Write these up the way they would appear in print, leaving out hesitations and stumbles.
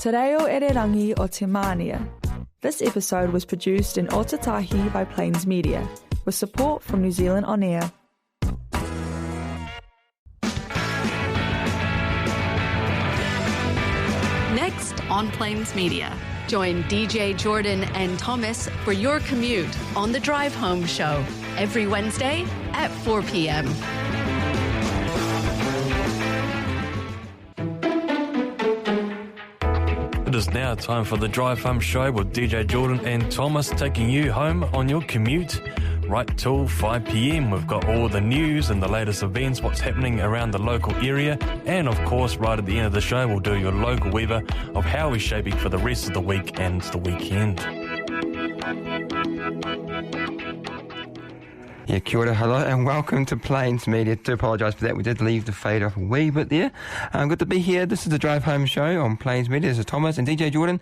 Te reo ererangi o te mānia. This episode was produced in Otatahi by Plains Media, with support from New Zealand On Air. Next on Plains Media, join DJ Jordan and Thomas for your commute on the Drive Home Show every Wednesday at 4 p.m. It is now time for the Drive Home Show with DJ Jordan and Thomas taking you home on your commute right till 5 p.m. We've got all the news and the latest events, what's happening around the local area, and of course right at the end of the show we'll do your local weather of how we're shaping for the rest of the week and the weekend. Yeah, kia ora, hello, and welcome to Plains Media. Do apologise for that, we did leave the fade off a wee bit there. Good to be here. This is the Drive Home Show on Plains Media. This is Thomas and DJ Jordan.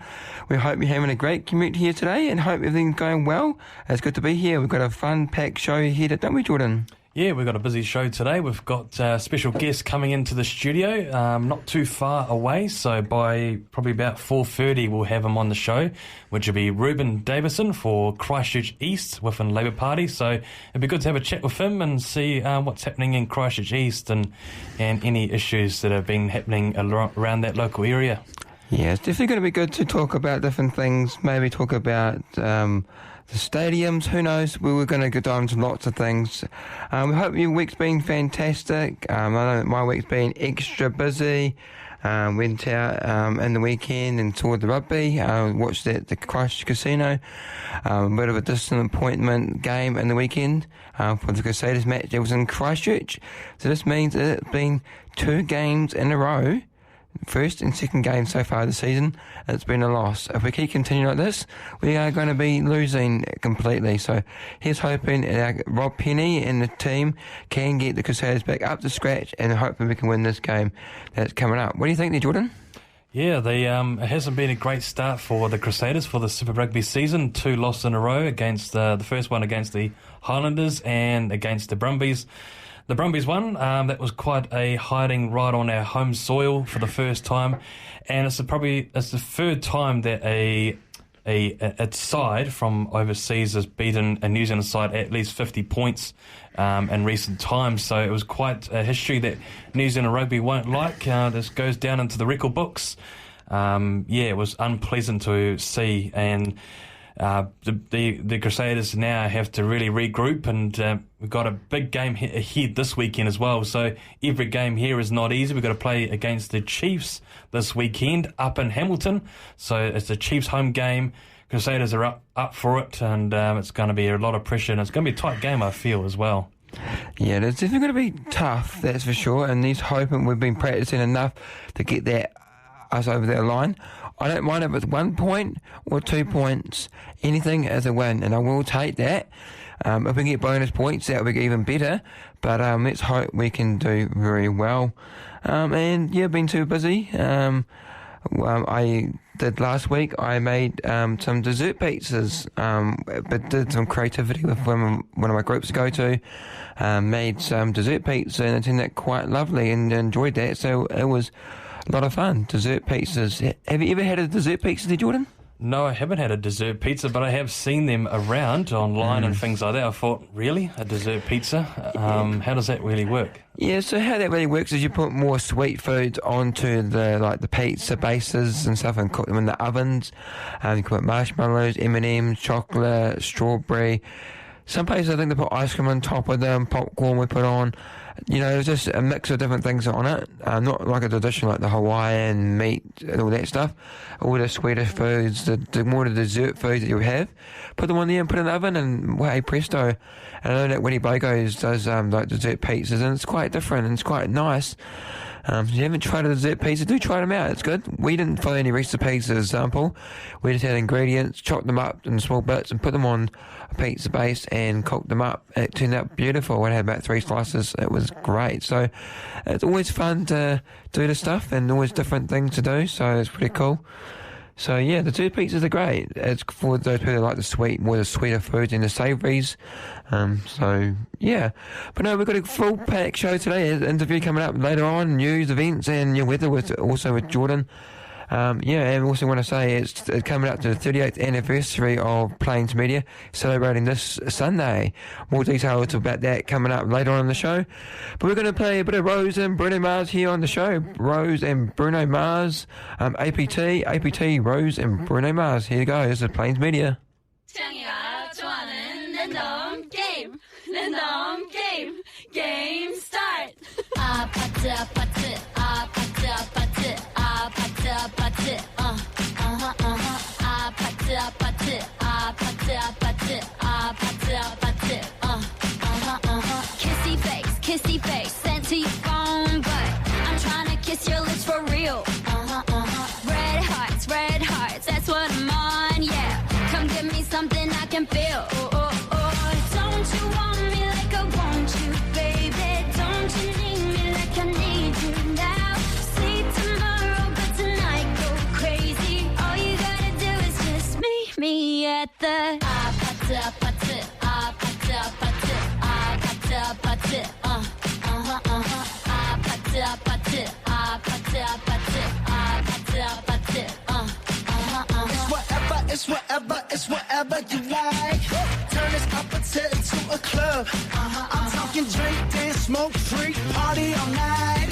We hope you're having a great commute here today and hope everything's going well. It's good to be here. We've got a fun packed show here, don't we, Jordan? Yeah, we've got a busy show today. We've got special guests coming into the studio, not too far away, so by probably about 4:30 we'll have him on the show, which will be Reuben Davidson for Christchurch East within Labour Party. So it'd be good to have a chat with him and see what's happening in Christchurch East and any issues that have been happening around that local area. Yeah, it's definitely going to be good to talk about different things, maybe talk about the stadiums, who knows, we were going to go down to lots of things. We hope your week's been fantastic. I know that my week's been extra busy. Went out in the weekend and saw the rugby, watched it at the Christchurch Casino. A bit of a disappointment game in the weekend for the Crusaders match. It was in Christchurch, so this means that it's been 2 games in a row. First and second game so far this season, it's been a loss. If we keep continuing like this, we are going to be losing completely. So here's hoping Rob Penny and the team can get the Crusaders back up to scratch and hoping we can win this game that's coming up. What do you think there, Jordan? Yeah, it hasn't been a great start for the Crusaders for the Super Rugby season. 2 losses in a row against the first one against the Highlanders and against the Brumbies. The Brumbies won. That was quite a hiding right on our home soil for the first time, and it's the 3rd time that a side from overseas has beaten a New Zealand side at least 50 points in recent times. So it was quite a history that New Zealand rugby won't like. This goes down into the record books. It was unpleasant to see, and the Crusaders now have to really regroup, and we've got a big game ahead this weekend as well. So every game here is not easy. We've got to play against the Chiefs this weekend up in Hamilton. So it's the Chiefs home game. Crusaders are up for it, and it's going to be a lot of pressure, and it's going to be a tight game, I feel, as well. Yeah, it's definitely going to be tough, that's for sure, and he's hoping we've been practicing enough to get us over that line. I don't mind if it's 1 point or 2 points. Anything is a win, and I will take that. If we get bonus points, that would be even better. But let's hope we can do very well. Been too busy. I did last week. I made some dessert pizzas, but did some creativity with one of my groups to go to. Made some dessert pizza, and I turned out quite lovely and enjoyed that. So it was a lot of fun. Dessert pizzas. Have you ever had a dessert pizza there, Jordan? No, I haven't had a dessert pizza, but I have seen them around online and things like that. I thought, really? A dessert pizza? How does that really work? Yeah, so how that really works is you put more sweet foods onto the pizza bases and stuff and cook them in the ovens. You can put marshmallows, M&M's, chocolate, strawberry. Some places I think they put ice cream on top of them, popcorn we put on. You know, there's just a mix of different things on it. Not like a tradition like the Hawaiian meat and all that stuff. All the sweeter foods, the more the dessert foods that you have. Put them on there and put in the oven, and hey presto. And I know that Winnie Bogos does like dessert pizzas, and it's quite different and it's quite nice. If you haven't tried a dessert pizza, do try them out. It's good. We didn't follow any recipes, as example. We just had ingredients, chopped them up in small bits, and put them on a pizza base and cooked them up. It turned out beautiful. I had about 3 slices. It was great. So it's always fun to do this stuff and always different things to do. So it's pretty cool. So yeah, the dessert pizzas are great. It's for those people that like more the sweeter foods and the savouries. So yeah, but no, we've got a full pack show today. An interview coming up later on, news, events, and your weather with Jordan. And also want to say it's coming up to the 38th anniversary of Plains Media, celebrating this Sunday. More details about that coming up later on in the show. But we're going to play a bit of Rose and Bruno Mars here on the show. Rose and Bruno Mars, APT, Rose and Bruno Mars. Here you go. This is Plains Media. 창이가 좋아하는 랜덤 게임, 랜덤 게임, 게임 스타트. 아파트, 아파트, 아파트, 아파트, 아파트, 아파트, 아파트, 아파트, 아파트, 아파트, 아파트, 아파트, kissy face, sent to your phone, but I'm trying to kiss your lips for real. Red hearts, that's what I'm on, yeah. Come give me something I can feel. Don't you want me like I want you, baby? Don't you need me like I need you now? Sleep tomorrow, but tonight go crazy. All you gotta do is just meet me at the 아파트, 아파트, 아파트, 아파트, 아파트, 아파트, 아파트, 아파트, 아파트, 아파트, 아파트, 아파트, It's whatever you like. Turn this opposite into a club. I'm talking drink, dance, smoke, freak, party all night.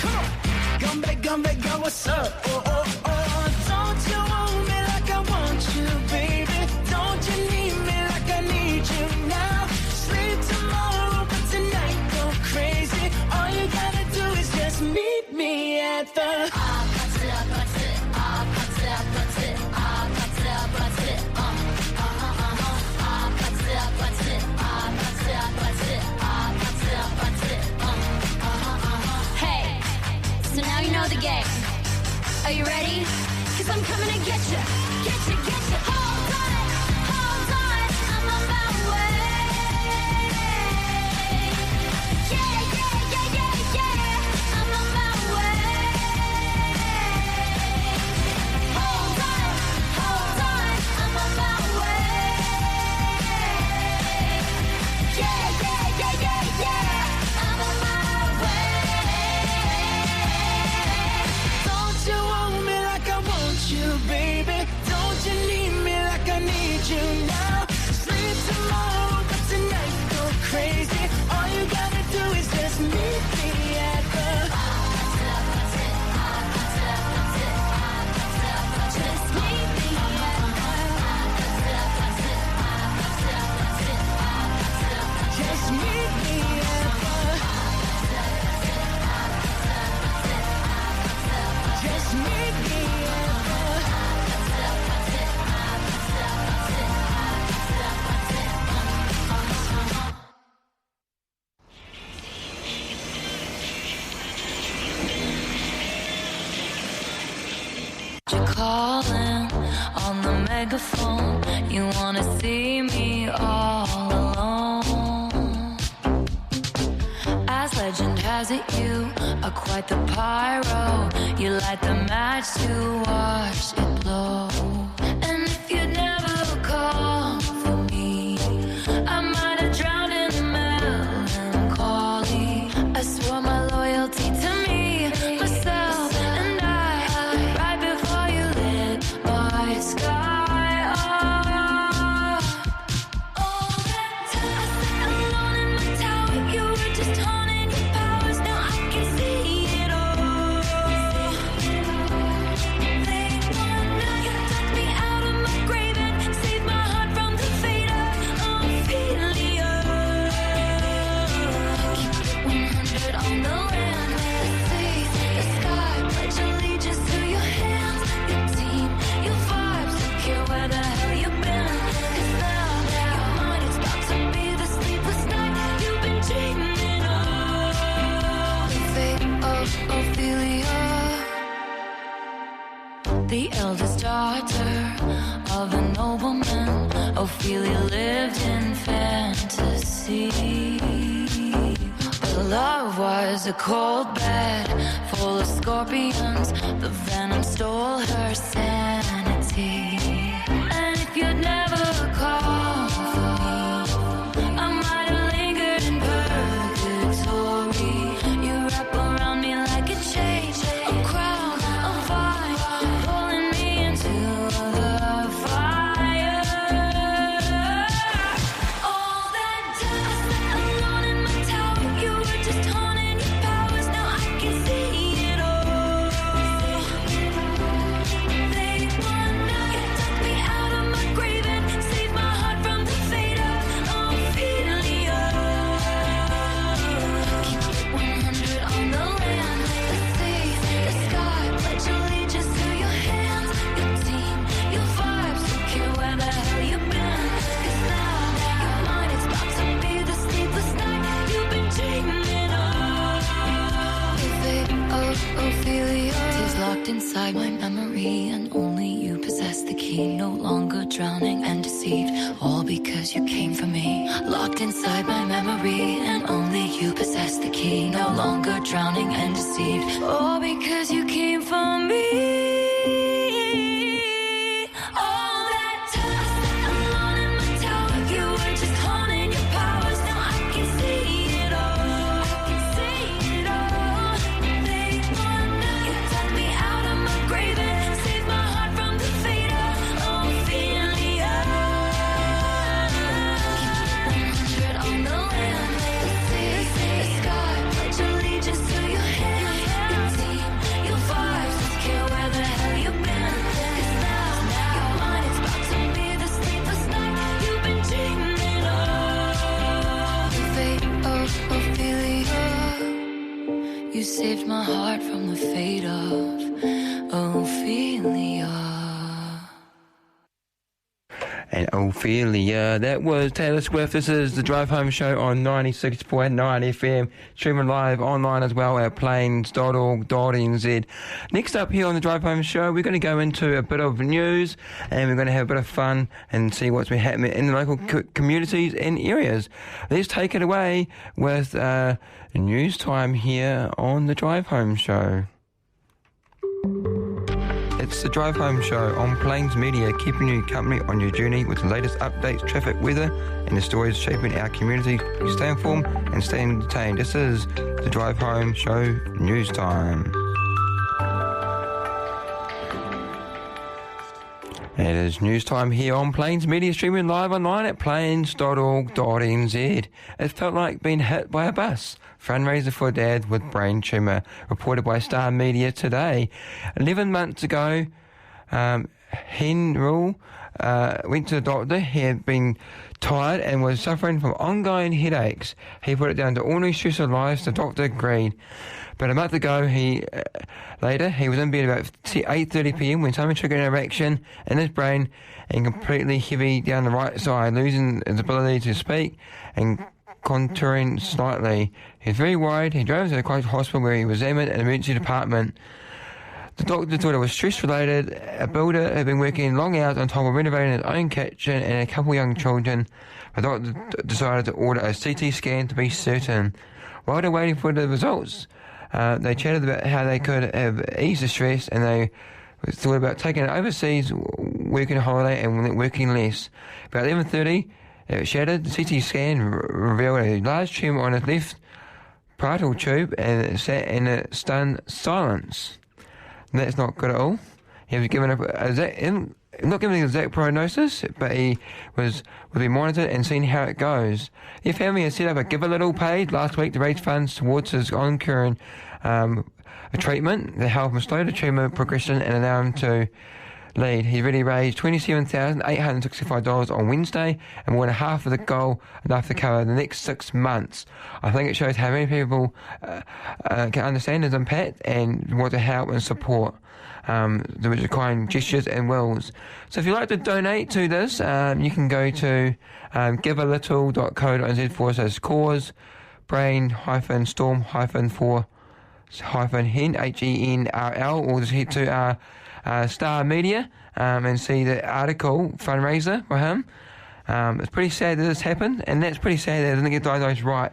Come back, girl, what's up? Don't you want me like I want you, baby? Don't you need me like I need you now? Sleep tomorrow, but tonight go crazy. All you gotta do is just meet me at the 아파트, 아파트, 아파트, 아파트, 아파트, 아파트. Hey, so now you know the game. Are you ready? 'Cause I'm coming to get you, get you, get you. Hold on, I'm on my way. Yeah, I'm on my way. Hold on, I'm on my way. Yeah, I'm on my way. Don't you want me like I want you, baby? Don't you need me like I need you now? Sleep tomorrow, but tonight go crazy. All you gotta do is just meet me at the just meet me at just meet me at just meet me You're calling on the megaphone. You wanna see me all alone. As legend has it, you are quite the pyro. You light the match to watch it blow. And if you'd never call for me, I might have drowned in melancholy. I swore my loyalty to me, myself, and I. Right before you lit my sky up. All that time I sat alone in my tower, you were just honing your powers. Now I can see it all. Late one night, you took me out of my grave and saved my heart from the fate of Ophelia. Keep it 100 on the land, the sea, the sky. Pledge allegiance to your hands, your team, your vibes. Don't care where the hell you've been. 'Cause now your mind is about to be the sleepless night you've been dreaming of. The fate of Ophelia, the eldest daughter of a nobleman. Ophelia lived in fantasy. But love was a cold bed full of scorpions. The venom stole her sanity. And if you'd never call for me, I might have lingered in purgatory. You wrap around me like a chain, a crown, a vine, pulling key, no longer drowning and deceived. All because you came for me, locked inside my memory, and only you possess the key. No longer drowning and deceived. All because you came for me. All that time alone in my tower, you were just honing your powers. Now I can see it all. I can see it all. They wonder you dug me out of my grave and saved my heart from the fate of Ophelia. Keep 100 on the land, the sea, the sky. Pledge allegiance to your hand, your team, your vibes. Don't care where the hell you've been. 'Cause now you're mine. It's about to be the sleepless night you've been dreaming of. The fate of Ophelia. You saved my heart from the fate of Ophelia. And Ophelia, that was Taylor Swift. This is the Drive Home Show on 96.9 FM, streaming live online as well at plains.org.nz. Next up here on the Drive Home Show, we're going to go into a bit of news, and we're going to have a bit of fun and see what's been happening in the local communities and areas. Let's take it away with news time here on the Drive Home Show. It's the Drive Home Show on Plains Media, keeping you company on your journey with the latest updates, traffic, weather, and the stories shaping our community. You stay informed and stay entertained. This is the Drive Home Show News Time. It is news time here on Plains Media, streaming live online at plains.org.nz. It felt like being hit by a bus. Fundraiser for dad with brain tumour, reported by Star Media today. 11 months ago, Henry went to the doctor. He had been tired and was suffering from ongoing headaches. He put it down to ordinary stress of life. The doctor agreed. But a month ago, later, he was in bed about 8:30 p.m. when someone triggered an erection in his brain and completely heavy down the right side, losing his ability to speak and contouring slightly. He was very worried. He drove to the Christchurch hospital where he was examined in the emergency department. The doctor thought it was stress-related. A builder had been working long hours on top of renovating his own kitchen and a couple of young children. The doctor decided to order a CT scan to be certain. While they're waiting for the results, they chatted about how they could have eased the stress, and they thought about taking an overseas working holiday and working less. About 11:30, it was shattered. The CT scan revealed a large tumour on his left parietal tube, and it sat in a stunned silence. And that's not good at all. He was given not given the exact prognosis, but he will be monitored and seen how it goes. Your family has set up a Give a Little page last week to raise funds towards his ongoing treatment to help him slow the tumour progression and allow him to lead. He already raised $27,865 on Wednesday, and more than half of the goal, enough to cover the next 6 months. I think it shows how many people can understand his impact and want to help and support the requiring gestures and wills. So if you'd like to donate to this, you can go to givealittle.co.nz /cause brain-storm-for-hen HENRL, or just head to our Star Media and see the article fundraiser for him. It's pretty sad that this happened, and that's pretty sad that it didn't get diagnosed right.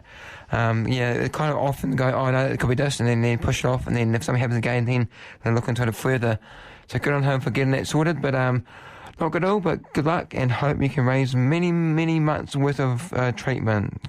They kind of often go, oh no, it could be this, and then they push it off, and then if something happens again, then they look into it further. So good on him for getting that sorted, but not good at all, but good luck, and hope you can raise many, many months worth of treatment.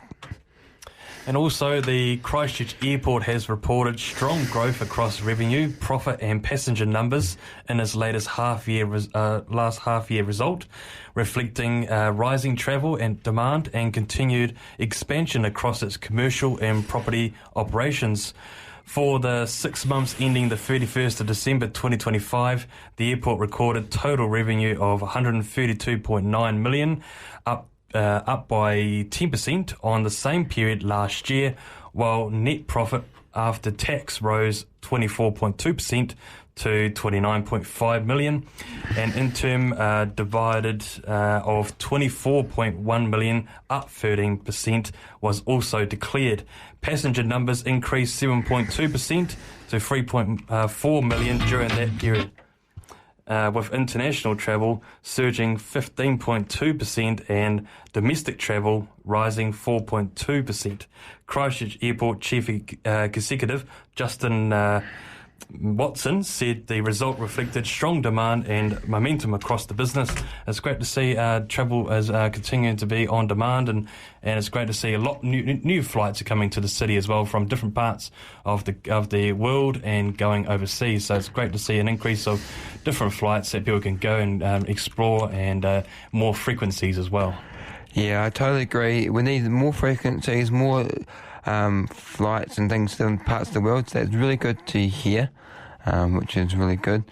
And also, the Christchurch Airport has reported strong growth across revenue, profit and passenger numbers in its latest last half-year result, reflecting rising travel and demand and continued expansion across its commercial and property operations. For the 6 months ending the 31st of December 2025, the airport recorded total revenue of $132.9 million, up by 10% on the same period last year, while net profit after tax rose 24.2% to $29.5 million. An interim dividend of $24.1 million, up 13%, was also declared. Passenger numbers increased 7.2% to 3.4 million during that period. with international travel surging 15.2% and domestic travel rising 4.2%. Christchurch Airport Chief Executive Justin Watson said the result reflected strong demand and momentum across the business. It's great to see travel is continuing to be on demand, and it's great to see a lot new flights are coming to the city as well from different parts of the world and going overseas. So it's great to see an increase of different flights that people can go and explore, and more frequencies as well. Yeah, I totally agree. We need more frequencies, more flights and things to different parts of the world. So that's really good to hear, which is really good.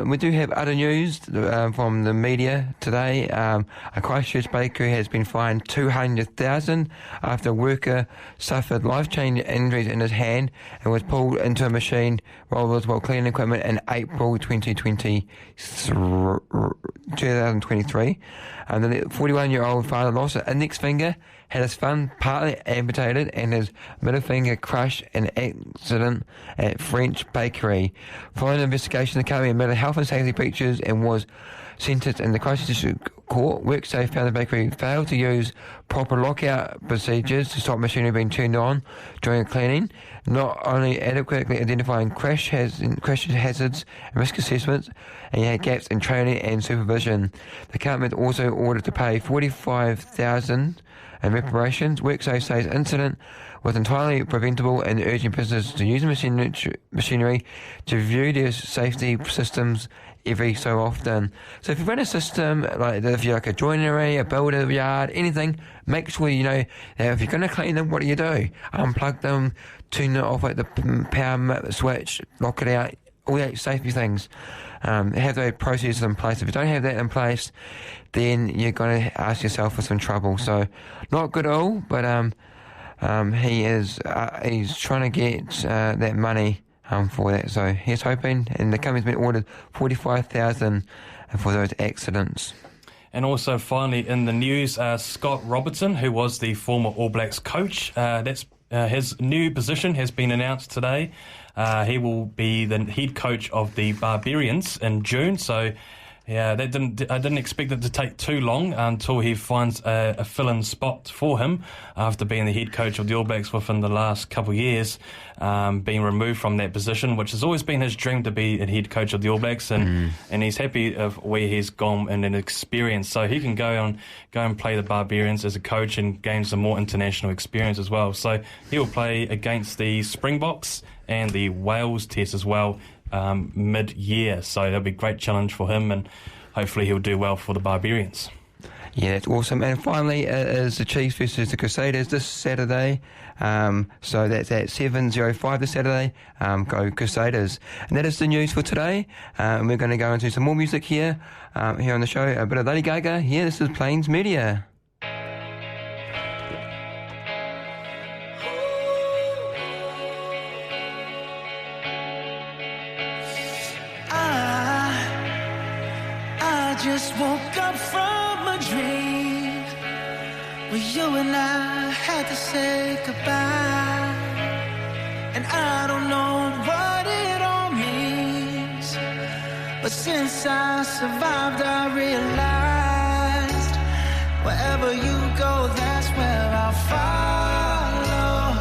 We do have other news from the media today. A Christchurch bakery has been fined $200,000 after a worker suffered life-changing injuries in his hand and was pulled into a machine rollers while cleaning equipment in April 2023. And the 41-year-old father lost an index finger, had his thumb partly amputated, and his middle finger crushed in an accident at French bakery. Following an investigation, the company admitted health and safety breaches and was sentenced in the Christchurch court. WorkSafe found the bakery failed to use proper lockout procedures to stop machinery being turned on during cleaning, not only adequately identifying crash hazards and risk assessments, and had gaps in training and supervision. The company also ordered to pay $45,000 in reparations. WorkSafe says the incident was entirely preventable and urging businesses to use the machinery to review their safety systems every so often. So if you run a system, like if you're like a joinery, a builder yard, anything, make sure you know that if you're going to clean them, what do? Unplug them, turn it off at the power switch, lock it out, all that safety things. Have those processes in place. If you don't have that in place, then you're going to ask yourself for some trouble. So not good at all, but he's trying to get that money for that. So he's hoping, and the company's been ordered $45,000 for those accidents. And also, finally, in the news, Scott Robertson, who was the former All Blacks coach, his new position has been announced today. He will be the head coach of the Barbarians in June. So, yeah, I didn't expect it to take too long until he finds a fill-in spot for him after being the head coach of the All Blacks within the last couple of years, being removed from that position, which has always been his dream to be a head coach of the All Blacks, and he's happy of where he's gone and an experience. So he can go and play the Barbarians as a coach and gain some more international experience as well. So he will play against the Springboks and the Wales Test as well mid-year. So that'll be a great challenge for him, and hopefully he'll do well for the Barbarians. Yeah, that's awesome. And finally, is the Chiefs versus the Crusaders this Saturday. So that's at 7:05 this Saturday. Go Crusaders. And that is the news for today. And we're going to go into some more music here on the show. A bit of Lady Gaga. Here, this is Plains Media. I just woke up from a dream where you and I had to say goodbye, and I don't know what it all means, but since I survived I realized wherever you go, that's where I'll follow.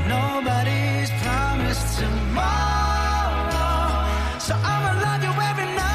Nobody's promised tomorrow, so I'ma love you every night.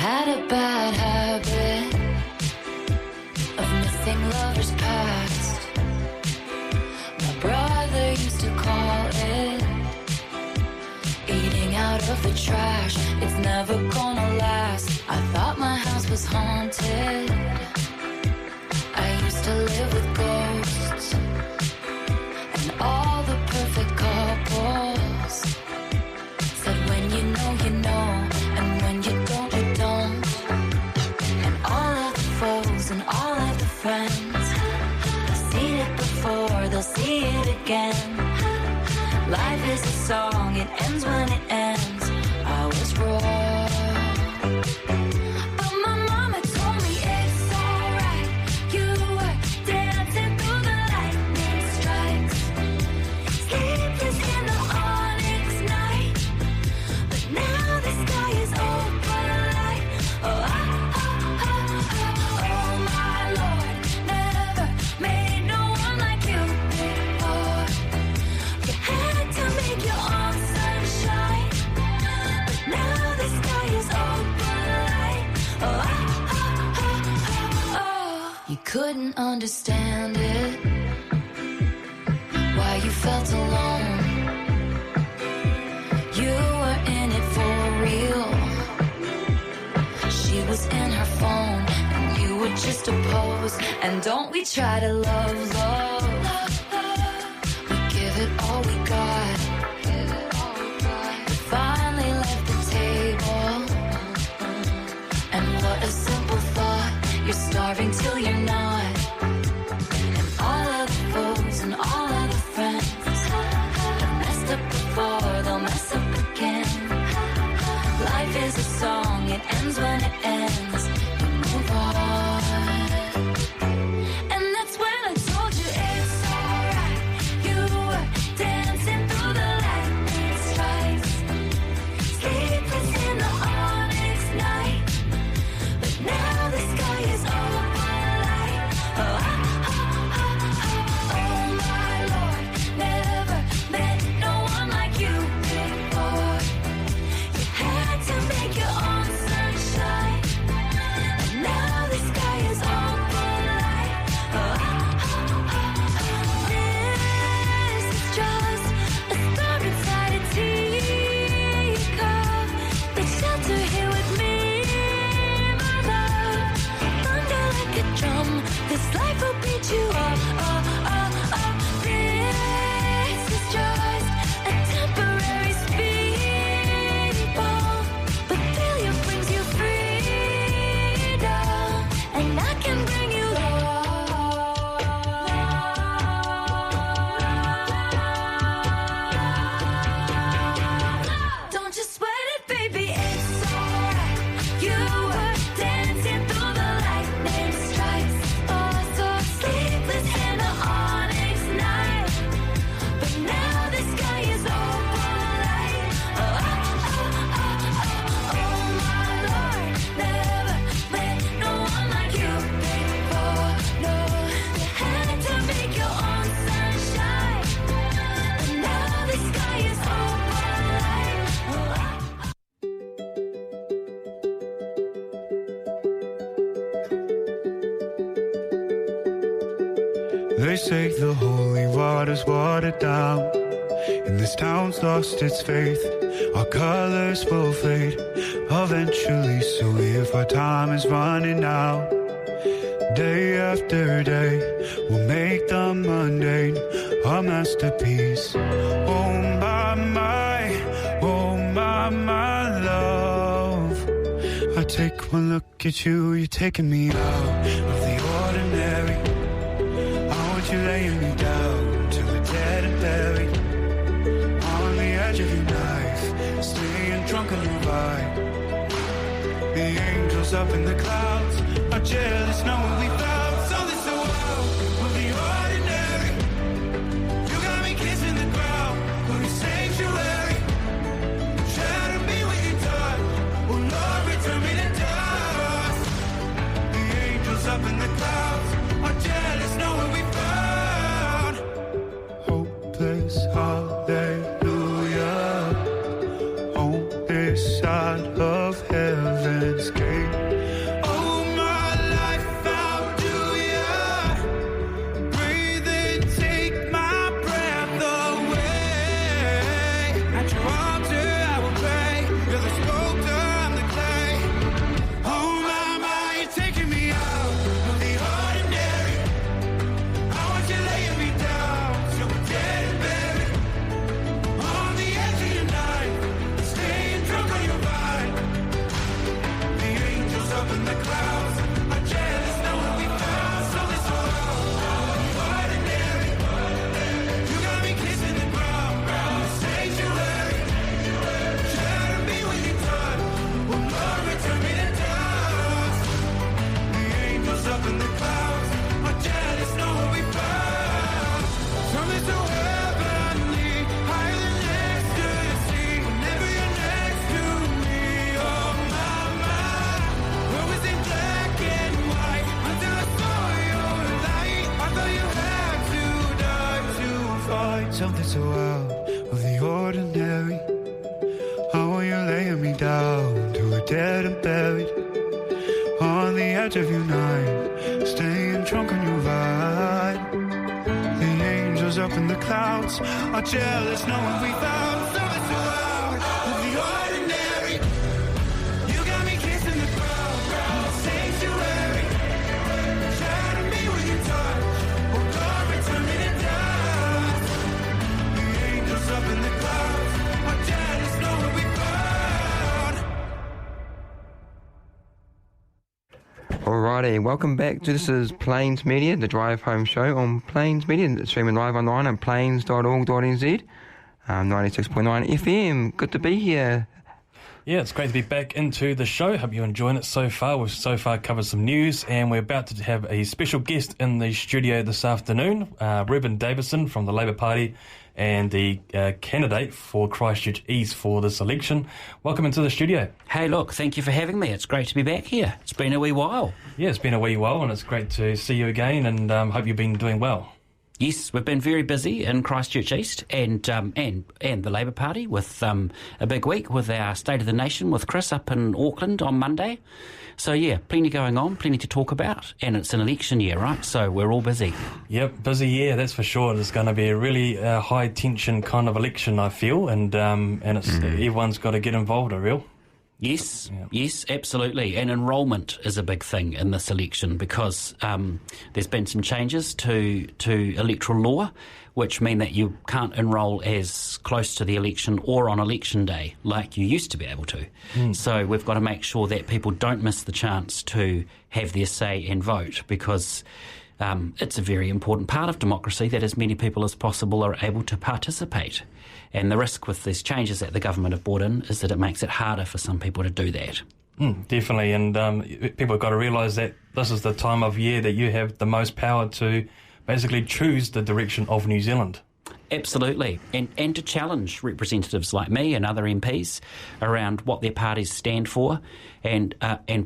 had a bad habit of missing lovers past. My brother used to call it eating out of the trash. It's never gonna last. I thought my house was haunted. I used to live with ghosts and all the perfect couples said when you know, and when you don't, you don't. And all of the foes and all of the friends, they've seen it before, they'll see it again. Life is a song, it ends when it ends. I was wrong, but my mama told me it's alright. You were dancing through the lightning strikes, sleepless in the onyx night. But now the sky is open light. Oh, oh my Lord, never made no one like you before. You had to make your own sunshine, but now the sky is open light. Oh, you couldn't understand it, why you felt alone. You were in it for real. She was in her phone, and you were just a pose. And don't we try to love, we give it all we got. We finally left the table, and what a simple thought. You're starving till you're not. And all of the foes and all of the friends have messed up before, they'll mess up again. Life is a song, it ends when it ends. You move on. And that's when I told you it's alright. You were dancing through the lightning strikes, sleepless in the onyx night. But now the sky is open light. Oh my Lord, never met no one like you before. You had to make your own sunshine, and now the sky is open light. This is just a star inside a teacup. Take shelter here with me, my love. Thunder like a drum, this life will beat you up. This is just a temporary speed bump, but failure brings you freedom, and I can bring you love. Don't you sweat it, baby, it's alright. You were dancing through the lightning strikes, oh so sleepless in the onyx night. But now the sky is open light. Oh my Lord, never met no one like you before. No, you had to make your own sunshine, and now the sky is open light. They say the holy water's watered down, and this town's lost its faith. Our colors will fade eventually, so if our time is running out, day after day, we'll make the mundane our masterpiece. Oh my love, I take one look at you, you're taking me out of the ordinary. You're laying me down till we're dead and buried on the edge of your knife, staying drunk on your vibe. The angels up in the clouds are jealous knowing we found something so wild of the ordinary. You got me kissing the ground of your sanctuary. Shadow me with your touch, oh Lord, return me to dust. The angels up in the clouds are jealous knowing we found hopeless, hallelujah, on this side of heaven's gate. the clouds are jealous knowing we found something so ordinary. You got me kissing the ground, sanctuary. Sharing me with your touch, will Lord return me to dust. The angels up in the clouds are jealous knowing we found something so heavenly, higher than ecstasy. Whenever you're next to me, oh my, what was in black and white until I saw your light? I thought you had to die to fight something so out of the ordinary. How are you laying me down to a dead and buried on the edge of your night, staying drunk on your ride? The angels up in the clouds are jealous knowing we found something so out of the ordinary. You got me kissing the ground, sanctuary. Sharing me with your touch, oh Lord, return me to dust. The angels up in the clouds are jealous knowing we found. Alrighty, welcome back to This is Plains Media, the Drive Home Show on Plains Media. It's streaming live online at plains.org.nz, 96.9 FM. Good to be here. Yeah, it's great to be back into the show. Hope you're enjoying it so far. We've so far covered some news, and we're about to have a special guest in the studio this afternoon, Reuben Davidson from the Labour Party and the candidate for Christchurch East for this election. Welcome into the studio. Hey, look, thank you for having me. It's great to be back here. It's been a wee while. Yeah, it's been a wee while, and it's great to see you again, and hope you've been doing well. Yes, we've been very busy in Christchurch East and the Labour Party with a big week with our State of the Nation with Chris up in Auckland on Monday. So, yeah, plenty going on, plenty to talk about. And it's an election year, right? So we're all busy. Yep, busy year, that's for sure. It's going to be a really high-tension kind of election, I feel, and it's everyone's got to get involved, I feel. Yes, yes, absolutely. And enrolment is a big thing in this election because there's been some changes to electoral law, which mean that you can't enrol as close to the election or on election day like you used to be able to. So we've got to make sure that people don't miss the chance to have their say and vote because it's a very important part of democracy that as many people as possible are able to participate. And the risk with these changes that the government have brought in is that it makes it harder for some people to do that. Definitely, and people have got to realise that this is the time of year that you have the most power to basically choose the direction of New Zealand. Absolutely, and to challenge representatives like me and other MPs around what their parties stand for and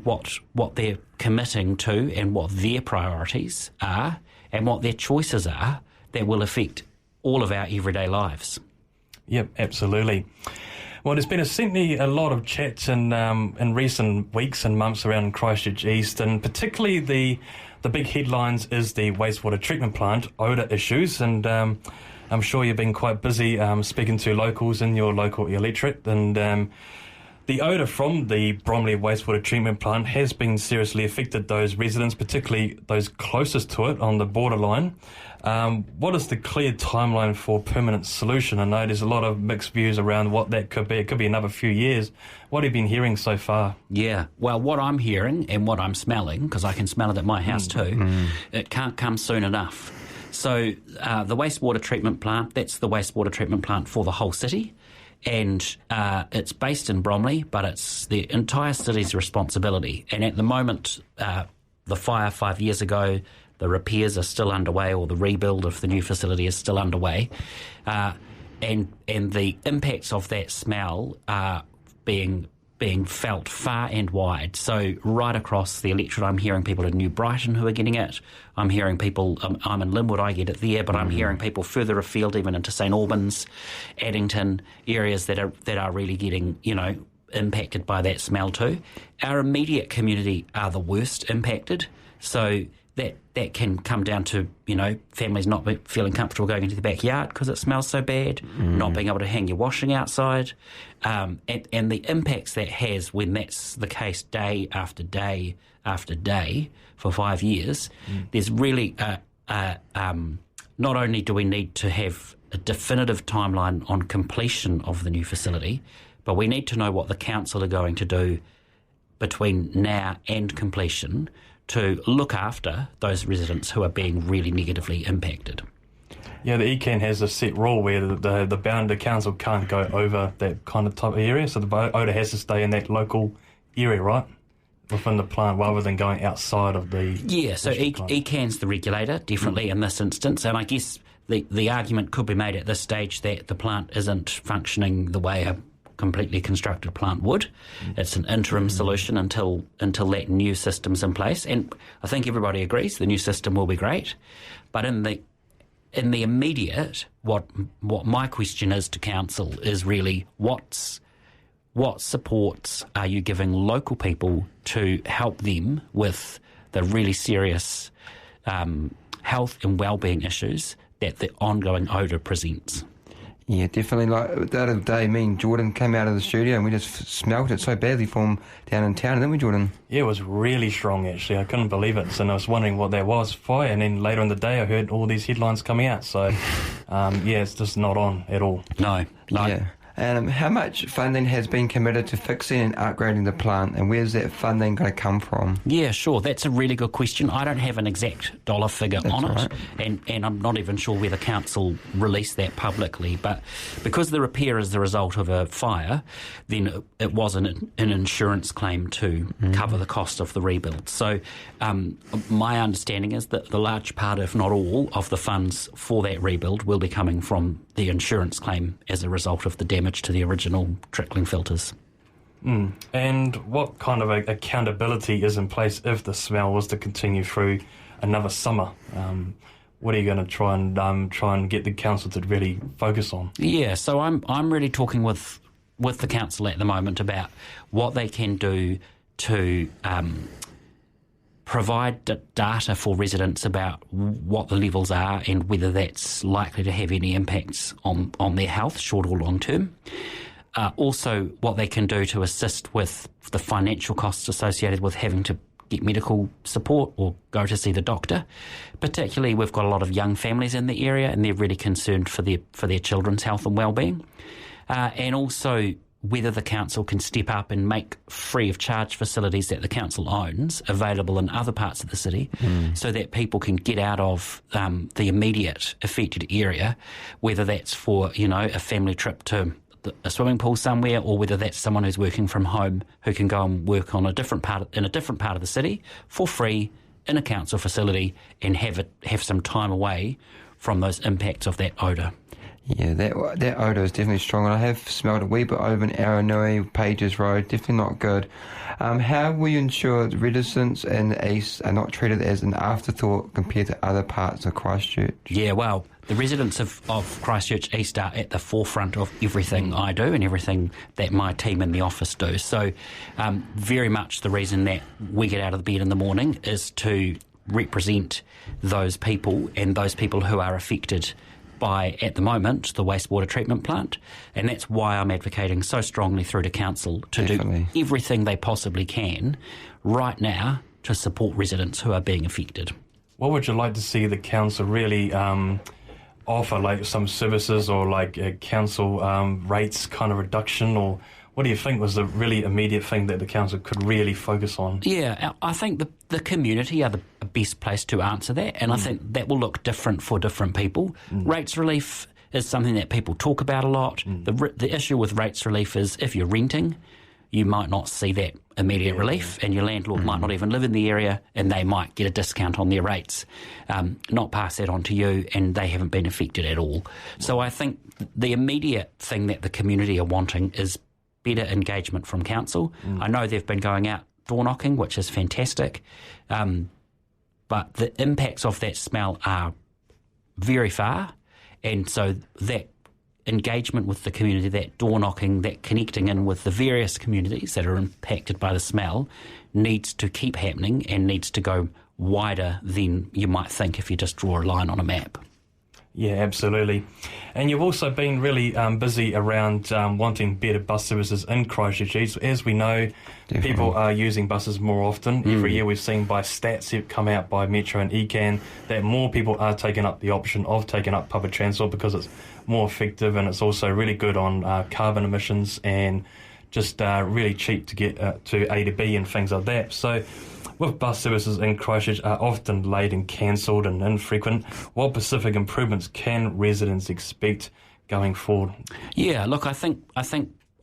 what they're committing to and what their priorities are and what their choices are that will affect all of our everyday lives. Yep, absolutely. Well, there's been certainly a lot of chats in recent weeks and months around Christchurch East, and particularly the big headlines is the wastewater treatment plant odour issues, and I'm sure you've been quite busy speaking to locals in your local electorate, and the odour from the Bromley wastewater treatment plant has been seriously affected those residents, particularly those closest to it on the borderline. What is the clear timeline for permanent solution? I know there's a lot of mixed views around what that could be. It could be another few years. What have you been hearing so far? Yeah, well, what I'm hearing and what I'm smelling, because I can smell it at my house too, it can't come soon enough. So the wastewater treatment plant, that's the wastewater treatment plant for the whole city. And it's based in Bromley, but it's the entire city's responsibility. And at the moment, the fire 5 years ago, the repairs are still underway, or the rebuild of the new facility is still underway. And the impacts of that smell are being felt far and wide. So right across the electorate, I'm hearing people in New Brighton who are getting it. I'm hearing people, I'm in Linwood, I get it there, but I'm hearing people further afield, even into St Albans, Addington, areas that are really getting, impacted by that smell too. Our immediate community are the worst impacted. So that can come down to, families not feeling comfortable going into the backyard because it smells so bad, not being able to hang your washing outside, and the impacts that has when that's the case day after day after day for 5 years. There's really, not only do we need to have a definitive timeline on completion of the new facility, but we need to know what the council are going to do between now and completion to look after those residents who are being really negatively impacted. Yeah, the ECAN has a set rule where the boundary council can't go over that kind of type of area, so the odour has to stay in that local area, right? Within the plant rather than going outside of the... Yeah, so ECAN's the regulator, definitely, in this instance, and I guess the argument could be made at this stage that the plant isn't functioning the way a completely constructed plant would. It's an interim solution until that new system's in place, and I think everybody agrees the new system will be great, but in the immediate, what my question is to council is really what supports are you giving local people to help them with the really serious health and wellbeing issues that the ongoing odour presents? Yeah, definitely. Like the other day, me and Jordan came out of the studio and we just smelt it so badly from down in town, didn't we, Jordan? Yeah, it was really strong, actually. I couldn't believe it. And I was wondering what that was, fire. And then later in the day, I heard all these headlines coming out. So, it's just not on at all. No. Yeah. How much funding has been committed to fixing and upgrading the plant, and where's that funding going to come from? Yeah, sure. That's a really good question. I don't have an exact dollar figure on it, and I'm not even sure whether council released that publicly. But because the repair is the result of a fire, then it was an insurance claim to cover the cost of the rebuild. So my understanding is that the large part, if not all, of the funds for that rebuild will be coming from the insurance claim as a result of the damage to the original trickling filters. And what kind of accountability is in place if the smell was to continue through another summer? What are you going to try and get the council to really focus on? Yeah, so I'm really talking with the council at the moment about what they can do to provide data for residents about what the levels are and whether that's likely to have any impacts on their health, short or long term. Also, what they can do to assist with the financial costs associated with having to get medical support or go to see the doctor. Particularly, we've got a lot of young families in the area and they're really concerned for their children's health and well-being. And also whether the council can step up and make free of charge facilities that the council owns available in other parts of the city so that people can get out of the immediate affected area, whether that's for, a family trip to a swimming pool somewhere, or whether that's someone who's working from home who can go and work on a different part of the city for free in a council facility and have some time away from those impacts of that odour. Yeah, that odour is definitely strong, and I have smelled a wee bit over in Aranui, Pages Road, definitely not good. How will you ensure that residents in the East are not treated as an afterthought compared to other parts of Christchurch? Yeah, well, the residents of Christchurch East are at the forefront of everything I do and everything that my team in the office do. So very much the reason that we get out of the bed in the morning is to represent those people and those people who are affected by, at the moment, the wastewater treatment plant, and that's why I'm advocating so strongly through to council to do everything they possibly can right now to support residents who are being affected. What would you like to see the council really offer, like some services or like a council rates kind of reduction, or what do you think was the really immediate thing that the council could really focus on? Yeah, I think the community are the best place to answer that, and I think that will look different for different people. Rates relief is something that people talk about a lot. The issue with rates relief is if you're renting, you might not see that immediate relief, and your landlord might not even live in the area, and they might get a discount on their rates, not pass that on to you, and they haven't been affected at all. So I think the immediate thing that the community are wanting is better engagement from council. I know they've been going out door knocking, which is fantastic, but the impacts of that smell are very far, and so that engagement with the community, that door knocking, that connecting in with the various communities that are impacted by the smell needs to keep happening and needs to go wider than you might think if you just draw a line on a map. Yeah, absolutely. And you've also been really busy around wanting better bus services in Christchurch East. As we know, people are using buses more often. Every year we've seen by stats that come out by Metro and ECAN that more people are taking up the option of taking up public transport because it's more effective and it's also really good on carbon emissions and just really cheap to get to A to B and things like that. So with bus services in Christchurch are often delayed and cancelled and infrequent, what specific improvements can residents expect going forward? Yeah, look, I think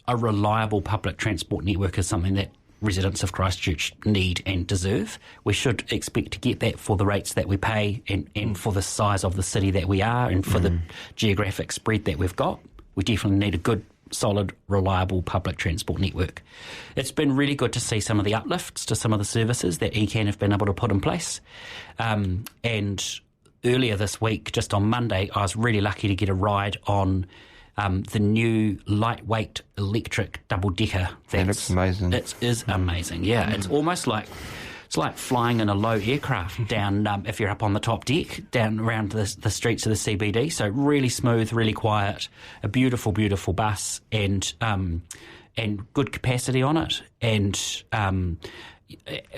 a reliable public transport network is something that residents of Christchurch need and deserve. We should expect to get that for the rates that we pay and for the size of the city that we are and for the geographic spread that we've got. We definitely need a good, solid, reliable public transport network. It's been really good to see some of the uplifts to some of the services that ECAN have been able to put in place. And earlier this week, just on Monday, I was really lucky to get a ride on the new lightweight electric double-decker. That looks amazing. It is amazing, yeah. It's almost like flying in a low aircraft down, if you're up on the top deck, down around the streets of the CBD. So really smooth, really quiet, a beautiful, beautiful bus, and good capacity on it. And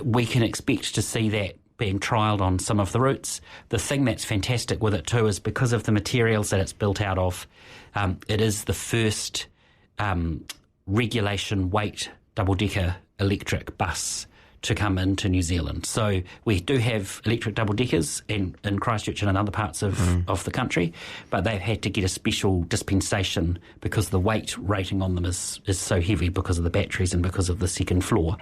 we can expect to see that being trialled on some of the routes. The thing that's fantastic with it too is because of the materials that it's built out of, it is the first regulation weight double-decker electric bus to come into New Zealand. So we do have electric double-deckers in Christchurch and in other parts of the country, but they've had to get a special dispensation because the weight rating on them is so heavy because of the batteries and because of the second floor.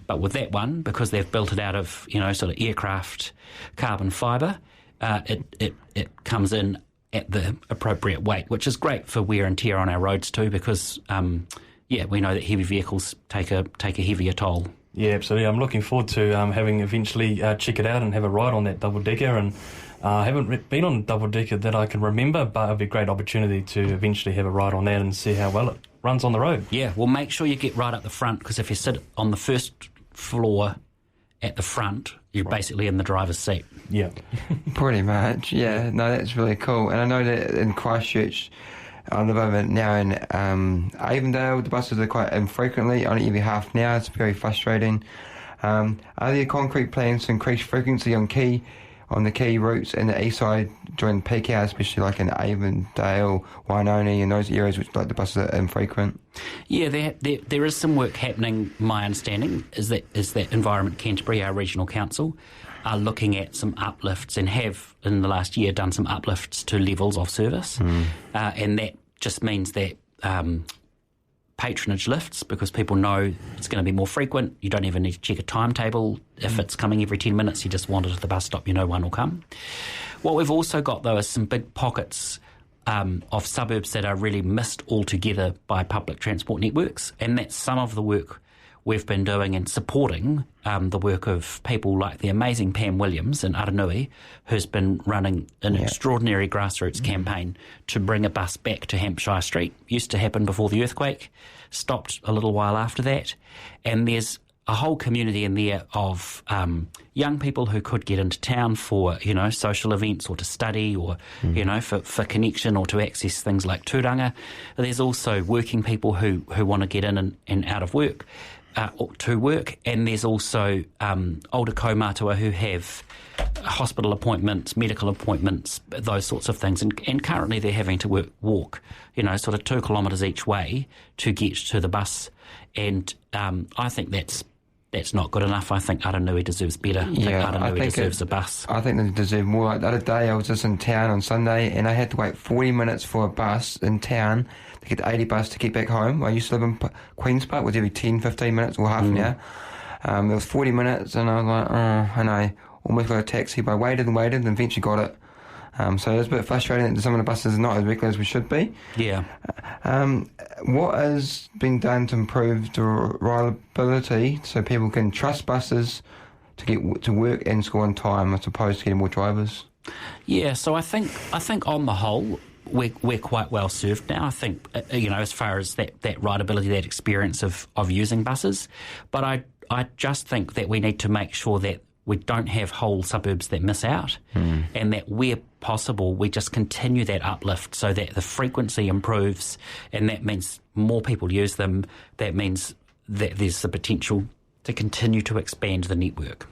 But with that one, because they've built it out of, sort of aircraft carbon fibre, it comes in at the appropriate weight, which is great for wear and tear on our roads too, because we know that heavy vehicles take a heavier toll. Yeah, absolutely. I'm looking forward to having eventually check it out and have a ride on that double-decker. And I haven't been on a double-decker that I can remember, but it'll be a great opportunity to eventually have a ride on that and see how well it runs on the road. Yeah, well, make sure you get right up the front, because if you sit on the first floor at the front, you're basically in the driver's seat. Yeah. Pretty much, yeah. No, that's really cool. And I know that in Christchurch, I live over now in Avondale. The buses are quite infrequently, only every half an hour. It's very frustrating. Are there concrete plans to increase frequency on the key routes in the east side during peak hours, especially like in Avondale, Wainoni, and those areas which like the buses are infrequent? Yeah, there is some work happening. My understanding is that Environment Canterbury, our regional council, are looking at some uplifts and have in the last year done some uplifts to levels of service, and that just means that patronage lifts, because people know it's going to be more frequent. You don't even need to check a timetable. If it's coming every 10 minutes, you just wander to the bus stop, one will come. What we've also got, though, is some big pockets of suburbs that are really missed altogether by public transport networks, and that's some of the work we've been doing and supporting the work of people like the amazing Pam Williams in Aranui, who's been running an extraordinary grassroots campaign to bring a bus back to Hampshire Street. Used to happen before the earthquake, stopped a little while after that, and there's a whole community in there of young people who could get into town for, social events or to study or, for connection or to access things like tūranga. There's also working people who want to get in and out of work. To work, and there's also older kaumātua who have hospital appointments, medical appointments, those sorts of things, and currently they're having to walk, sort of 2 kilometres each way to get to the bus, and I think that's not good enough. I think Aranui deserves better. I think Aranui deserves a bus. I think they deserve more. Like the other day I was just in town on Sunday and I had to wait 40 minutes for a bus in town to get the 80 bus to get back home. I used to live in Queen's Park, was every 10, 15 minutes or half an hour. It was 40 minutes and I was like, and I almost got a taxi, but I waited and eventually got it. So it was a bit frustrating that some of the buses are not as regular as we should be. Yeah. What has been done to improve the reliability so people can trust buses to get to work and school on time as opposed to getting more drivers? Yeah, so I think on the whole, we're quite well served now. I think, as far as that rideability, that experience of using buses. But I just think that we need to make sure that we don't have whole suburbs that miss out, and that where possible we just continue that uplift so that the frequency improves, and that means more people use them. That means that there's the potential to continue to expand the network.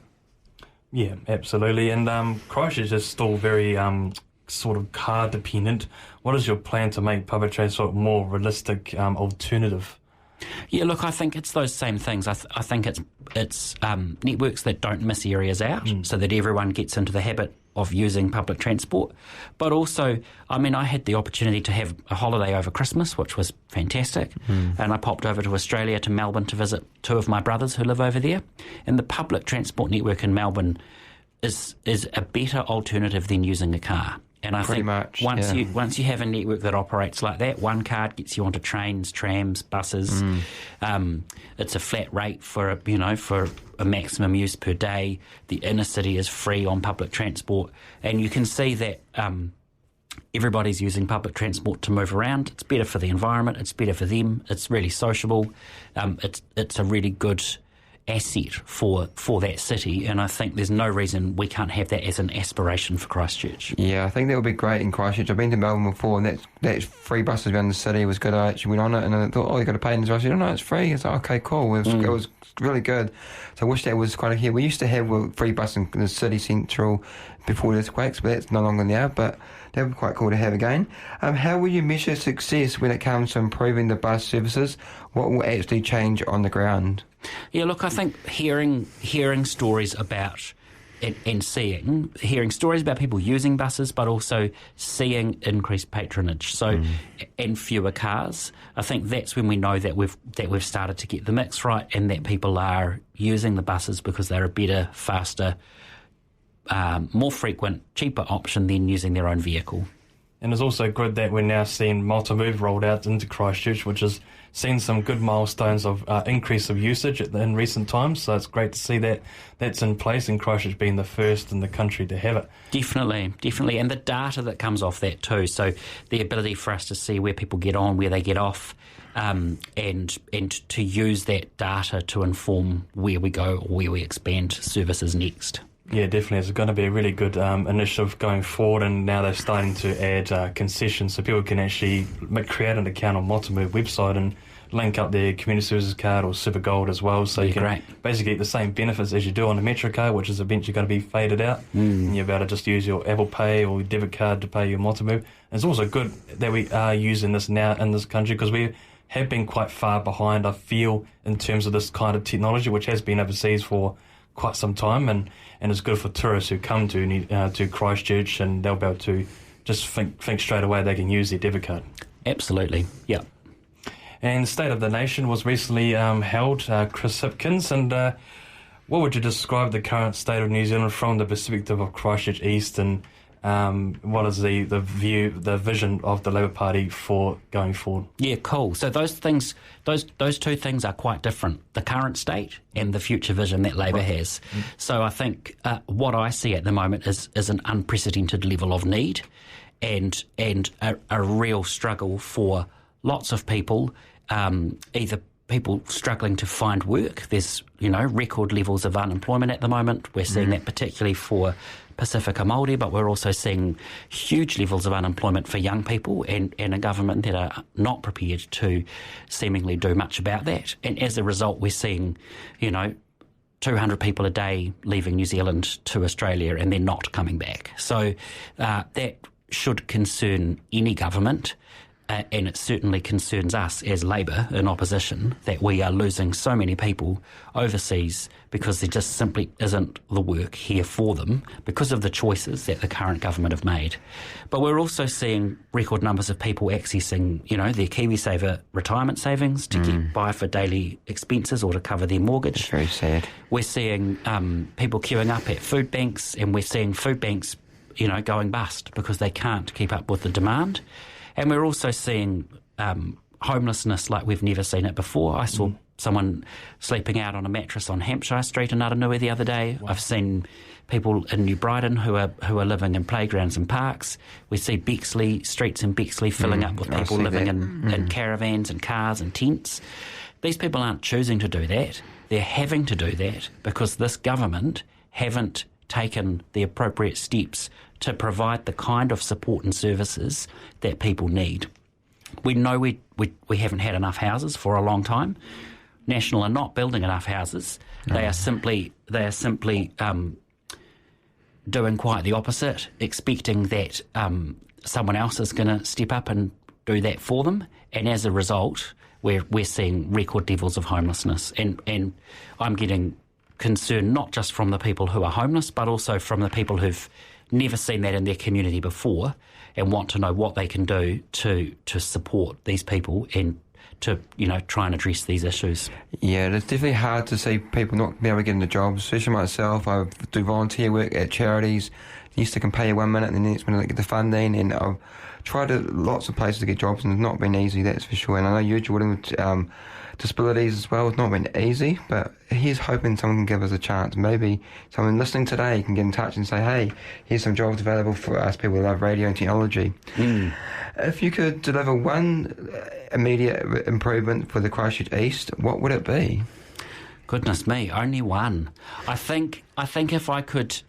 Yeah, absolutely. And Christchurch is still very sort of car dependent. What is your plan to make public transport more realistic alternative? Yeah, look, I think it's those same things. I think it's networks that don't miss areas out, so that everyone gets into the habit of using public transport. But also, I mean, I had the opportunity to have a holiday over Christmas, which was fantastic, and I popped over to Australia, to Melbourne, to visit two of my brothers who live over there. And the public transport network in Melbourne is a better alternative than using a car. And I think once you have a network that operates like that, one card gets you onto trains, trams, buses. It's a flat rate for a maximum use per day. The inner city is free on public transport, and you can see that everybody's using public transport to move around. It's better for the environment. It's better for them. It's really sociable. It's a really good asset for that city, and I think there's no reason we can't have that as an aspiration for Christchurch. Yeah, I think that would be great in Christchurch. I've been to Melbourne before, and that free buses around the city was good. I actually went on it, and I thought, you got to pay. And I said, no, it's free. It's like, okay, cool. It was really good. So I wish that was kind of here. We used to have free bus in the city central before the earthquakes, but that's no longer now. But that would be quite cool to have again. How will you measure success when it comes to improving the bus services? What will actually change on the ground? Yeah, look, I think hearing stories about and hearing stories about people using buses, but also seeing increased patronage, and fewer cars. I think that's when we know that we've started to get the mix right, and that people are using the buses because they're a better, faster, more frequent, cheaper option than using their own vehicle. And it's also good that we're now seeing multi-move rolled out into Christchurch, which has seen some good milestones of increase of usage in recent times. So it's great to see that that's in place, and Christchurch being the first in the country to have it. Definitely. And the data that comes off that too. So the ability for us to see where people get on, where they get off, and to use that data to inform where we go or where we expand services next. Yeah, definitely. It's going to be a really good initiative going forward, and now they're starting to add concessions so people can actually create an account on Multimove website and link up their community services card or Super Gold as well, so you can basically get the same benefits as you do on a Metro card, which is eventually going to be faded out, and you're about to just use your Apple Pay or debit card to pay your Multimove. And it's also good that we are using this now in this country, because we have been quite far behind, I feel, in terms of this kind of technology, which has been overseas for quite some time, and it's good for tourists who come to Christchurch, and they'll be able to just think straight away they can use their debit card. Absolutely, yeah. And State of the Nation was recently held, Chris Hipkins, and what would you describe the current state of New Zealand from the perspective of Christchurch East, and what is the vision of the Labour Party for going forward? Yeah, cool. So those two things are quite different, the current state and the future vision that Labour has. So I think what I see at the moment is an unprecedented level of need, and a real struggle for lots of people, either people struggling to find work. There's, record levels of unemployment at the moment. We're seeing that particularly for Pacifica Māori, but we're also seeing huge levels of unemployment for young people, and a government that are not prepared to seemingly do much about that. And as a result, we're seeing, 200 people a day leaving New Zealand to Australia, and they're not coming back. So that should concern any government. And it certainly concerns us as Labour in opposition, that we are losing so many people overseas because there just simply isn't the work here for them because of the choices that the current government have made. But we're also seeing record numbers of people accessing, their KiwiSaver retirement savings to get by for daily expenses or to cover their mortgage. It's very sad. We're seeing people queuing up at food banks, and we're seeing food banks, going bust because they can't keep up with the demand. And we're also seeing homelessness like we've never seen it before. I saw someone sleeping out on a mattress on Hampshire Street in Aranui the other day. Wow. I've seen people in New Brighton who are living in playgrounds and parks. We see streets in Bexley filling up with people living in caravans and cars and tents. These people aren't choosing to do that. They're having to do that because this government haven't taken the appropriate steps to provide the kind of support and services that people need. We know we haven't had enough houses for a long time. National are not building enough houses. No. They are simply doing quite the opposite, expecting that someone else is going to step up and do that for them. And as a result, we're seeing record levels of homelessness. And I'm getting concerned not just from the people who are homeless, but also from the people who've never seen that in their community before and want to know what they can do to support these people and to, try and address these issues. Yeah, it's definitely hard to see people not being able to get into jobs, especially myself. I do volunteer work at charities. Used to can pay you 1 minute and the next minute they get the funding, and I've tried lots of places to get jobs and it's not been easy, that's for sure. And I know you, Jordan, with disabilities as well, it's not been easy, but here's hoping someone can give us a chance. Maybe someone listening today can get in touch and say, hey, here's some jobs available for us people who love radio and technology. If you could deliver one immediate improvement for the Christchurch East, what would it be? Goodness me, only one. I think if I could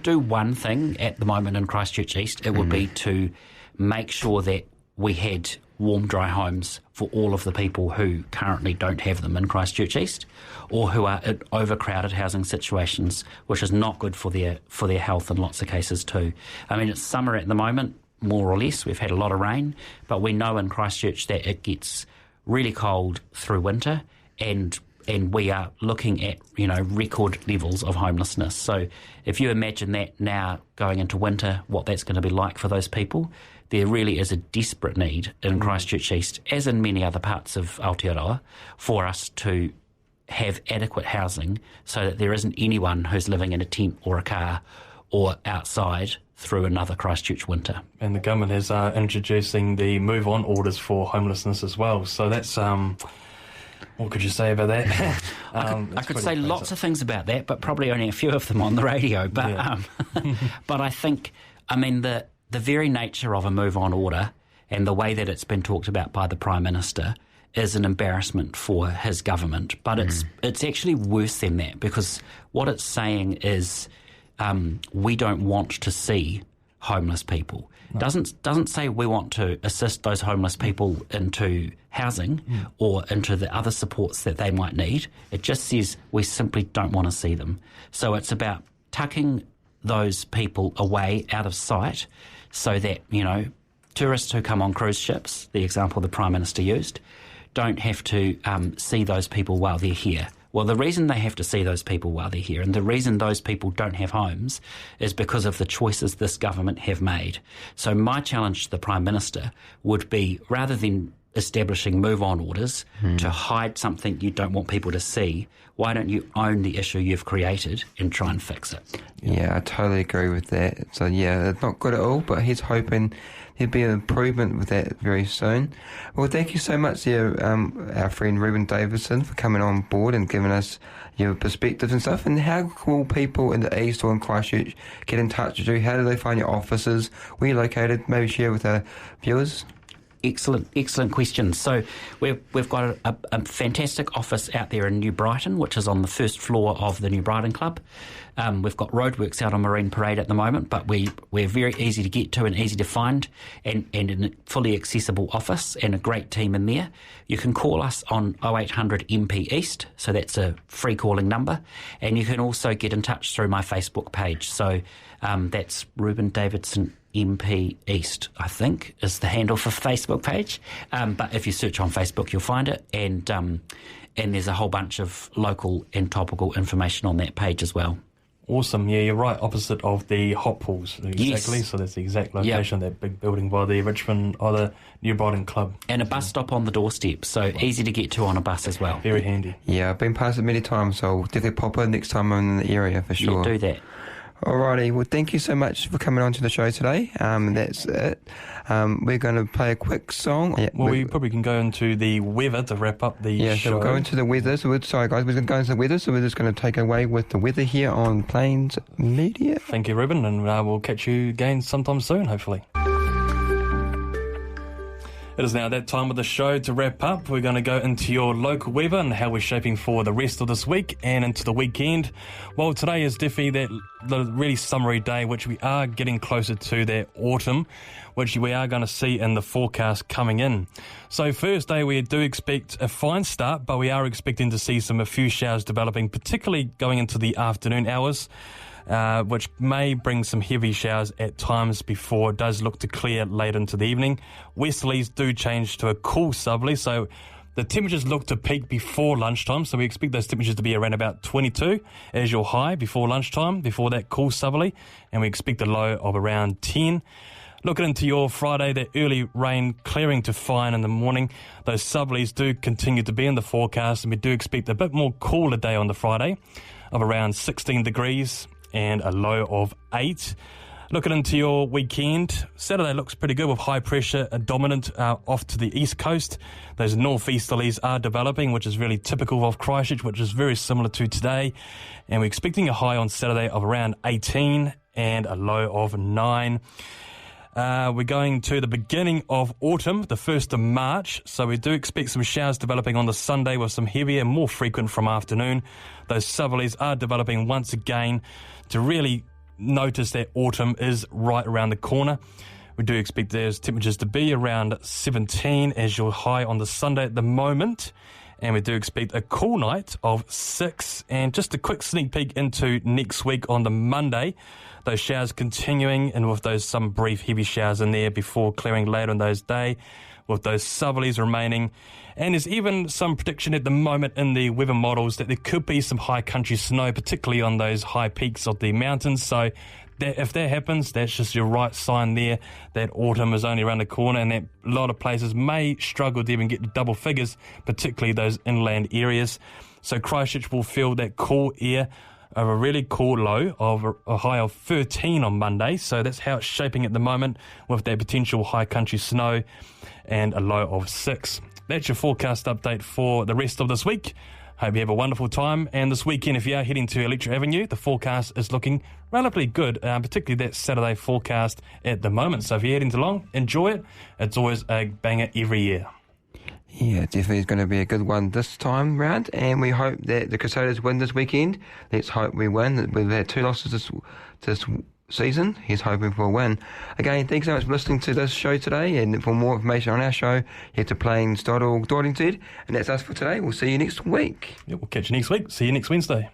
do one thing at the moment in Christchurch East, it would be to make sure that we had warm, dry homes for all of the people who currently don't have them in Christchurch East, or who are in overcrowded housing situations, which is not good for their health in lots of cases too. I mean, it's summer at the moment, more or less. We've had a lot of rain, but we know in Christchurch that it gets really cold through winter, and we are looking at, record levels of homelessness. So if you imagine that now going into winter, what that's going to be like for those people, there really is a desperate need in Christchurch East, as in many other parts of Aotearoa, for us to have adequate housing so that there isn't anyone who's living in a tent or a car or outside through another Christchurch winter. And the government is introducing the move-on orders for homelessness as well. So that's... what could you say about that? I could say lots of things about that, but probably only a few of them on the radio. But but I think, the very nature of a move-on order and the way that it's been talked about by the Prime Minister is an embarrassment for his government. But it's actually worse than that, because what it's saying is we don't want to see homeless people. No. Doesn't say we want to assist those homeless people into housing or into the other supports that they might need. It just says we simply don't want to see them. So it's about tucking those people away out of sight so that, tourists who come on cruise ships, the example the Prime Minister used, don't have to see those people while they're here. Well, the reason they have to see those people while they're here, and the reason those people don't have homes, is because of the choices this government have made. So my challenge to the Prime Minister would be, rather than establishing move-on orders to hide something you don't want people to see, why don't you own the issue you've created and try and fix it? Yeah, I totally agree with that. So, yeah, it's not good at all, but he's hoping there'll be an improvement with that very soon. Well, thank you so much there, our friend Reuben Davidson, for coming on board and giving us your perspectives and stuff. And how will people in the East or in Christchurch get in touch with you? How do they find your offices? Where you're located? Maybe share with our viewers. Excellent question. So we've got a fantastic office out there in New Brighton, which is on the first floor of the New Brighton Club. We've got roadworks out on Marine Parade at the moment, but we're very easy to get to and easy to find, and a fully accessible office and a great team in there. You can call us on 0800 MP East, so that's a free calling number, and you can also get in touch through my Facebook page. So that's Reuben Davidson MP East, I think, is the handle for Facebook page. But if you search on Facebook, you'll find it, and there's a whole bunch of local and topical information on that page as well. Awesome. Yeah, you're right, opposite of the hot pools. Exactly. Yes. So that's the exact location, that big building by the Richmond or the New Brighton Club. And a bus stop on the doorstep, so easy to get to on a bus as well. Very handy. Yeah, I've been past it many times, so I'll definitely pop in next time I'm in the area for sure. Yeah, do that. Alrighty, well, thank you so much for coming on to the show today. That's it. We're going to play a quick song. Yeah, well, we probably can go into the weather to wrap up the show. Yeah, so we'll go into the weather. Sorry, guys, we're going to go into the weather, so we're just going to take away with the weather here on Plains Media. Thank you, Reuben, and we'll catch you again sometime soon, hopefully. It is now that time of the show to wrap up. We're going to go into your local weather and how we're shaping for the rest of this week and into the weekend. Well, today is definitely the really summery day, which we are getting closer to that autumn, which we are going to see in the forecast coming in. So first day, we do expect a fine start, but we are expecting to see a few showers developing, particularly going into the afternoon hours. Which may bring some heavy showers at times before it does look to clear late into the evening. Westerlies do change to a cool southerly, so The temperatures look to peak before lunchtime, so we expect those temperatures to be around about 22 as your high before lunchtime, before that cool southerly, and we expect a low of around 10. Looking into your Friday, that early rain clearing to fine in the morning. Those southerlies do continue to be in the forecast, and we do expect a bit more cooler day on the Friday of around 16 degrees and a low of 8. Looking into your weekend, Saturday looks pretty good with high pressure dominant off to the east coast. Those northeasterlies are developing, which is really typical of Christchurch, which is very similar to today. And we're expecting a high on Saturday of around 18 and a low of 9. We're going to the beginning of autumn, the 1st of March, so we do expect some showers developing on the Sunday with some heavier and more frequent from afternoon. Those southerlies are developing once again to really notice that autumn is right around the corner. We do expect those temperatures to be around 17 as your high on the Sunday at the moment. And we do expect a cool night of 6. And just a quick sneak peek into next week on the Monday. Those showers continuing, and with those some brief heavy showers in there before clearing later on those day, with those southerlies remaining. And there's even some prediction at the moment in the weather models that there could be some high country snow, particularly on those high peaks of the mountains. So that, if that happens, that's just your right sign there that autumn is only around the corner, and that a lot of places may struggle to even get to double figures, particularly those inland areas. So Christchurch will feel that cool air of a really cool low of a high of 13 on Monday. So that's how it's shaping at the moment, with that potential high country snow and a low of 6. That's your forecast update for the rest of this week. Hope you have a wonderful time. And this weekend, if you are heading to Electra Avenue, the forecast is looking relatively good, particularly that Saturday forecast at the moment. So if you're heading along, enjoy it. It's always a banger every year. Yeah, definitely is going to be a good one this time round, and we hope that the Crusaders win this weekend. Let's hope we win. We've had 2 losses this season. He's hoping for a win. Again, thanks so much for listening to this show today, and for more information on our show, head to plains.org.nz, and that's us for today. We'll see you next week. Yeah, we'll catch you next week. See you next Wednesday.